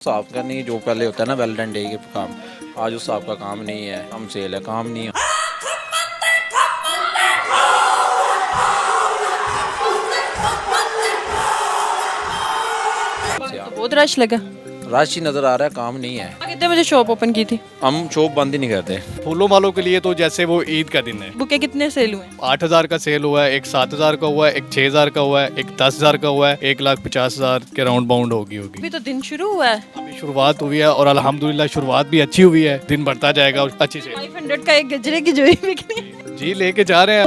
साहब का नहीं, जो पहले होता है ना वैलेंटाइन डे के काम, आज उस साहब का काम नहीं है, हम सेल है, काम नहीं है। तो बहुत रश लगा। रश ही नज़र आ रहा है, काम नहीं है। कितने बजे शॉप ओपन की थी? हम शॉप बंद ही नहीं करते। फूलों वालों के लिए तो जैसे वो ईद का दिन है। बुके कितने सेल हुए? 8,000 का सेल हुआ है, एक 7,000 का हुआ है, एक 6,000 का हुआ है, एक 10,000 का हुआ है, 1,50,000 के राउंड बाउंड होगी। अभी तो दिन शुरू हुआ है। अभी शुरुआत हुई है और अल्हम्दुलिल्लाह शुरुआत भी अच्छी हुई है, दिन बढ़ता जाएगा और अच्छी से। 500 का एक गजरे की जोड़ी बिकनी। जी लेके जा रहे हैं।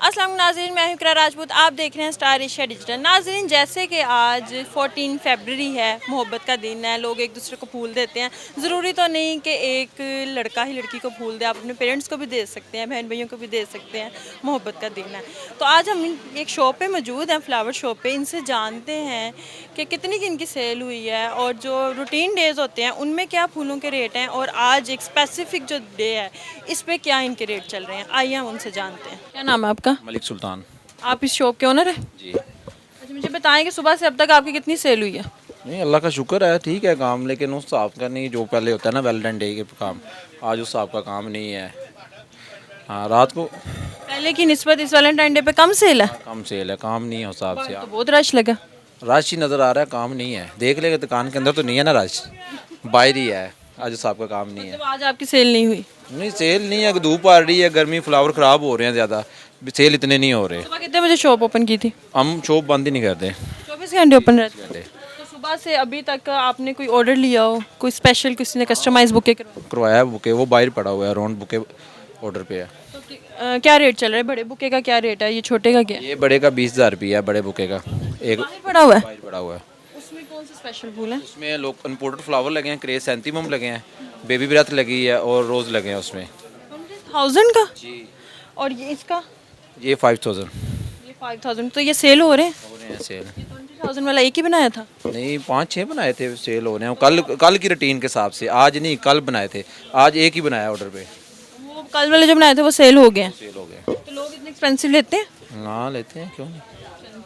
अस्सलाम नाज़रीन, मैं हूं इकरा राजपूत, आप देख रहे हैं स्टार एशिया डिजिटल। नाज़रीन, जैसे कि आज 14 फरवरी है, मोहब्बत का दिन है, लोग एक दूसरे को फूल देते हैं। ज़रूरी तो नहीं कि एक लड़का ही लड़की को फूल दे, आप अपने पेरेंट्स को भी दे सकते हैं, बहन भाइयों को भी दे सकते हैं। मोहब्बत का दिन है तो आज हम एक शॉप पे मौजूद हैं, फ्लावर शॉप पे। इनसे जानते हैं कि कितनी की इनकी सेल हुई है और जो रूटीन डेज़ होते हैं उनमें क्या फूलों के रेट हैं, और आज एक स्पेसिफिक जो डे है इस पर क्या इनके रेट चल रहे हैं। आइए हम उनसे जानते हैं। क्या नाम है आपका? मलिक सुल्तान। आप इस शॉप के ओनर हैं? जी अच्छा, मुझे बताएं कि सुबह से अब तक आपकी कितनी सेल हुई है? नहीं, अल्लाह का शुक्र है, ठीक है काम, लेकिन उस साहब का नहीं, जो पहले होता है ना वैलेंटाइन डे के काम, आज उस साहब का काम नहीं है। हाँ, रात को पहले की निस्बत इस वैलेंटाइन डे पे कम सेल है? कम सेल है, काम नहीं है उस हिसाब से। तो बहुत रश लगा। रश ही नज़र आ रहा है, काम नहीं है। देख लेंगे दुकान के अंदर तो नहीं है ना रश, बाहर ही है। आज उस साहब का काम नहीं है। तो आज आपकी सेल नहीं हुई? नहीं, सेल नहीं है, धूप आ रही है, गर्मी, फ्लावर ख़राब हो रहे हैं ज़्यादा, सेल इतने नहीं हो रहे। सुबह कितने बजे शॉप ओपन की थी? हम शॉप बंद ही नहीं करते। 24 घंटे ओपन रहती है। घंटे तो सुबह से अभी तक आपने कोई ऑर्डर लिया हो, कोई स्पेशल किसी ने कस्टमाइज बुके करवाया? करवाया है बुके, वो बाहर पड़ा हुआ है, राउंड बुके ऑर्डर पे है। तो क्या रेट चल रहा है? बड़े बुके का क्या रेट है, ये छोटे का क्या है? ये बड़े का 20,000 रुपया है, बड़े बुके का एक बाहर पड़ा हुआ है। बाहर पड़ा हुआ है। उसमें कौन सा स्पेशल फूल है? उसमें लोग इम्पोर्टेड फ्लावर लगे हैं, क्रेज सेंथीमम लगे हैं, बेबी ब्रेथ लगी है और रोज़ लगे हैं उसमें। 1000 का? जी। और ये इसका? ये 5,000 ये 5000। तो ये सेल हो रहे हैं? हो रहे हैं सेल। 20,000 वाला एक ही बनाया था? नहीं, 5-6 बनाए थे, सेल हो रहे हैं। कल की रूटीन के हिसाब से, आज नहीं, कल बनाए थे, आज एक ही बनाया ऑर्डर पे, वो कल वाले जो बनाए थे वो सेल हो गए हैं। सेल हो गए। तो लोग इतने एक्सपेंसिव लेते हैं? हाँ, लेते हैं, क्यों नहीं।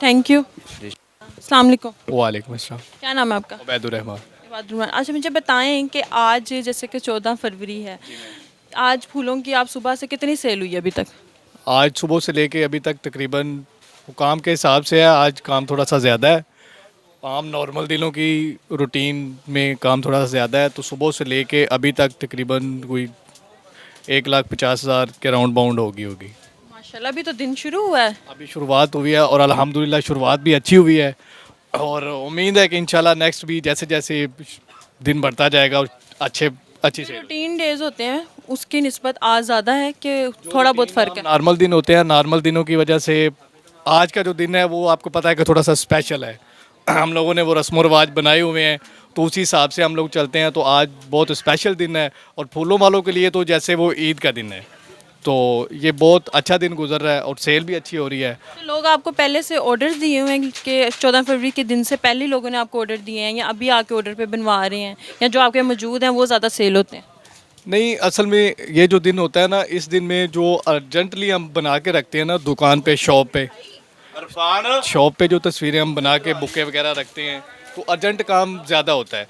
Thank you. अस्सलाम वालेकुम। वालेकुम अस्सलाम। क्या नाम है आपका? उबैदुर्रहमान। इबादुर्रहमान। अच्छा, मुझे बताएं कि आज जैसे कि 14 फरवरी है, आज फूलों की आप सुबह से कितनी सेल हुई है अभी तक? आज सुबह से लेके अभी तक तकरीबन काम के हिसाब से है, आज काम थोड़ा सा ज़्यादा है। आम नॉर्मल दिनों की रूटीन में काम थोड़ा सा ज़्यादा है, तो सुबह से लेके अभी तक तकरीबन कोई 1,50,000 के राउंड बाउंड होगी। माशाल्लाह, अभी तो दिन शुरू हुआ है। अभी शुरुआत हुई है और अल्हम्दुलिल्लाह शुरुआत भी अच्छी हुई है और उम्मीद है कि इंशाल्लाह नेक्स्ट भी जैसे जैसे दिन बढ़ता जाएगा और अच्छी से। रूटीन डेज होते हैं उसकी निस्बत आज ज़्यादा है कि थोड़ा बहुत फ़र्क है? नॉर्मल दिन होते हैं, नॉर्मल दिनों की वजह से आज का जो दिन है वो आपको पता है कि थोड़ा सा स्पेशल है। हम लोगों ने वो रस्म रिवाज बनाए हुए हैं तो उसी हिसाब से हम लोग चलते हैं, तो आज बहुत स्पेशल दिन है। और फूलों वालों के लिए तो जैसे वो ईद का दिन है, तो ये बहुत अच्छा दिन गुजर रहा है और सेल भी अच्छी हो रही है। तो लोग आपको पहले से ऑर्डर दिए हुए हैं कि 14 फरवरी के दिन से पहले लोगों ने आपको ऑर्डर दिए हैं, या अभी आके ऑर्डर पे बनवा रहे हैं, या जो आपके मौजूद हैं वो ज़्यादा सेल होते हैं? नहीं, असल में ये जो दिन होता है ना, इस दिन में जो अर्जेंटली हम बना के रखते हैं ना दुकान पे, शॉप पे जो तस्वीरें हम बना के बुके वगैरह रखते हैं, तो अर्जेंट काम ज़्यादा होता है।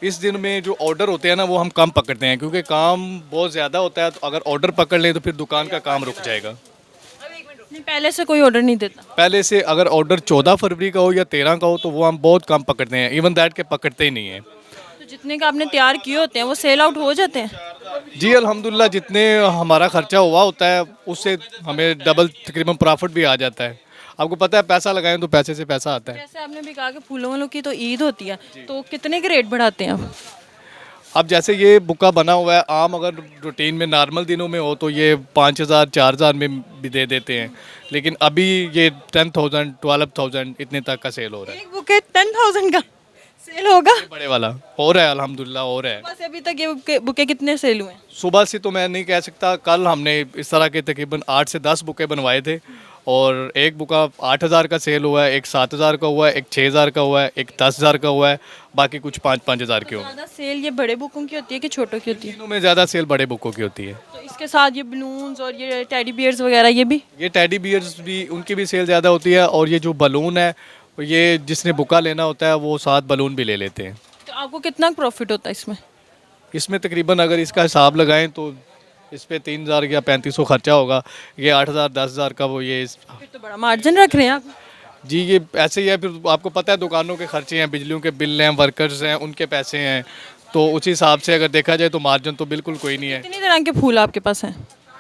इस दिन में जो ऑर्डर होते हैं ना वो हम कम पकड़ते हैं, क्योंकि काम बहुत ज़्यादा होता है। तो अगर ऑर्डर पकड़ लें तो फिर दुकान का काम रुक जाएगा। नहीं, पहले से कोई ऑर्डर नहीं देता? पहले से अगर ऑर्डर 14 फरवरी का हो या 13 का हो तो वो हम बहुत कम पकड़ते हैं, इवन दैट के पकड़ते ही नहीं है। तो जितने का आपने तैयार किए होते हैं वो सेल आउट हो जाते हैं? जी अल्हम्दुलिल्लाह, जितने हमारा खर्चा हुआ होता है उससे हमें डबल तकरीबन प्रॉफिट भी आ जाता है। आपको पता है पैसा लगाएं तो पैसे से पैसा आता है। जैसे आपने भी कहा कि फूलों वालों की तो ईद होती है, तो कितने के रेट बढ़ाते हैं आप? अब जैसे ये बुका बना हुआ है, आम अगर रूटीन में नॉर्मल दिनों में हो तो ये 5,000 4,000 में भी दे देते हैं, लेकिन अभी ये 10,000 12,000 इतने तक का सेल हो रहा है। एक बुके 10,000 का सेल होगा? ये बड़े वाला हो रहा है, अल्हम्दुलिल्लाह हो रहा है। बस अभी तक ये बुके कितने सेल हुए हैं? सुबह से तो मैं नहीं कह सकता, कल हमने इस तरह के तकरीबन 8 से 10 बुके बनवाए थे और एक बुका 8,000 का सेल हुआ है, एक 7,000 का हुआ है, एक 6,000 का हुआ है, एक 10,000 का हुआ है, बाकी कुछ 5,000 के हुए हैं। ज़्यादा सेल ये बड़े बुकों की होती है कि छोटों की होती है? तीनों में ज़्यादा सेल बड़े बुकों की होती है। तो इसके साथ ये बलून्स और ये टेडी बियर्स वगैरह ये भी? ये टेडी बियर्स भी, उनकी भी सेल ज़्यादा होती है, और ये जो बलून है, ये जिसने बुका लेना होता है वो साथ बलून भी ले लेते हैं। तो आपको कितना प्रॉफिट होता है इसमें? इसमें तकरीबन अगर इसका हिसाब लगाएं तो इस पे 3,000 या 3,500 खर्चा होगा। ये 8,000 10,000 का वो ये फिर तो बड़ा मार्जिन रख रहे हैं आप। जी, ये ऐसे ही है। फिर आपको पता है दुकानों के खर्चे हैं, बिजलियों के बिल हैं, वर्कर्स हैं, उनके पैसे हैं, तो उस हिसाब से अगर देखा जाए तो मार्जिन तो बिल्कुल कोई नहीं है। कितनी तरह के फूल आपके पास हैं?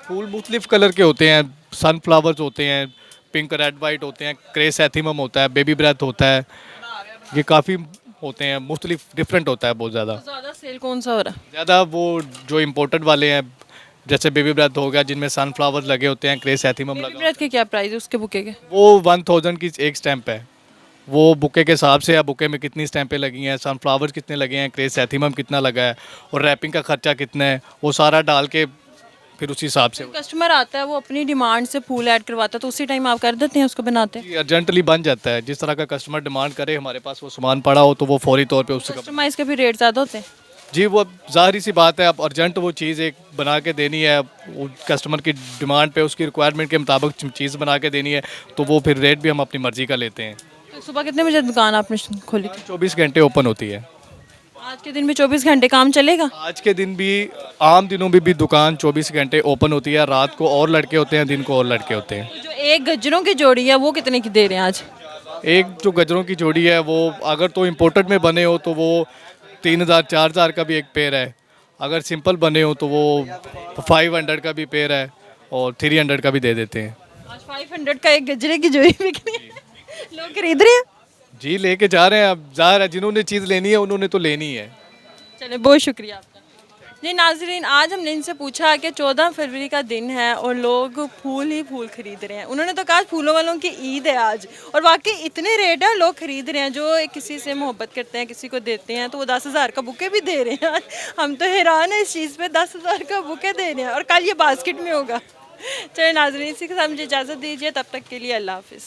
फूल मुख्तलिफ कलर के होते हैं, सनफ्लावर्स होते हैं, पिंक रेड वाइट होते हैं, क्रेसैथीमम होता है, बेबी ब्रेथ होता है, ये काफ़ी होते हैं, मुख्तलिफ डिफरेंट होता है बहुत ज़्यादा। ज़्यादा सेल कौन सा हो रहा है? ज़्यादा वो जो इम्पोर्टेड वाले हैं, जैसे बेबी ब्रेथ हो गया, जिनमें सनफ्लावर्स लगे होते हैं, क्रेसैथीमम बेबी लगा, ब्रेथ के क्या प्राइस है उसके बुके के? वो 1,000 की एक स्टैंप है। वो बुके के हिसाब से, या बुके में कितनी स्टैंपें लगी हैं, सनफ्लावर्स कितने लगे हैं, क्रेसैथीमम कितना लगा है, और रैपिंग का खर्चा कितना है, वो सारा डाल के फिर उसी हिसाब से कस्टमर आता है वो अपनी डिमांड से फूल ऐड करवाता है तो उसी टाइम आप कर देते हैं उसको बनाते हैं? अर्जेंटली बन जाता है। जिस तरह का कस्टमर डिमांड करे, हमारे पास वो सामान पड़ा हो तो वो फौरी तौर पे उससे कस्टमाइज के फिर रेट ज़्यादा होते हैं? जी, वो अब ज़ाहिर सी बात है, अब अर्जेंट वो चीज़ एक बना के देनी है, वो कस्टमर की डिमांड पे, उसकी रिक्वायरमेंट के मुताबिक चीज़ बना के देनी है, तो वो फिर रेट भी हम अपनी मर्ज़ी का लेते हैं। तो सुबह कितने बजे दुकान आपने खोली थी? 24 घंटे ओपन होती है। आज के दिन में 24 घंटे काम चलेगा? आज के दिन भी, आम दिनों में भी दुकान 24 घंटे ओपन होती है। रात को और लड़के होते हैं, दिन को और लड़के होते हैं। तो जो एक गजरों की जोड़ी है वो कितने की दे रहे हैं आज? एक जो गजरों की जोड़ी है वो अगर तो इम्पोर्टेड में बने हो तो वो 3,000 4,000 का भी एक पेयर है। अगर सिंपल बने हो तो वो 500 का भी पेयर है, और 300 का भी दे देते हैं। आज 500 का एक गजरे की जोड़ी बिक रही है। लोग खरीद रहे हैं? जी, लेके जा रहे हैं। अब ज़ाहिर है जिन्होंने चीज़ लेनी है उन्होंने तो लेनी है। चले, बहुत शुक्रिया आपका। जी नाजरीन, आज हमने इनसे पूछा कि 14 फरवरी का दिन है और लोग फूल ही फूल खरीद रहे हैं। उन्होंने तो कहा फूलों वालों की ईद है आज, और वाकई इतने रेट हैं, लोग खरीद रहे हैं। जो किसी से मोहब्बत करते हैं, किसी को देते हैं, तो वो 10,000 का बुके भी दे रहे हैं। हम तो हैरान है इस चीज़ पे, 10,000 का बुके दे रहे हैं और कल ये बास्केट में होगा। चलिए नाजरीन, इसी के साथ मुझे इजाज़त दीजिए, तब तक के लिए अल्लाह हाफिज़।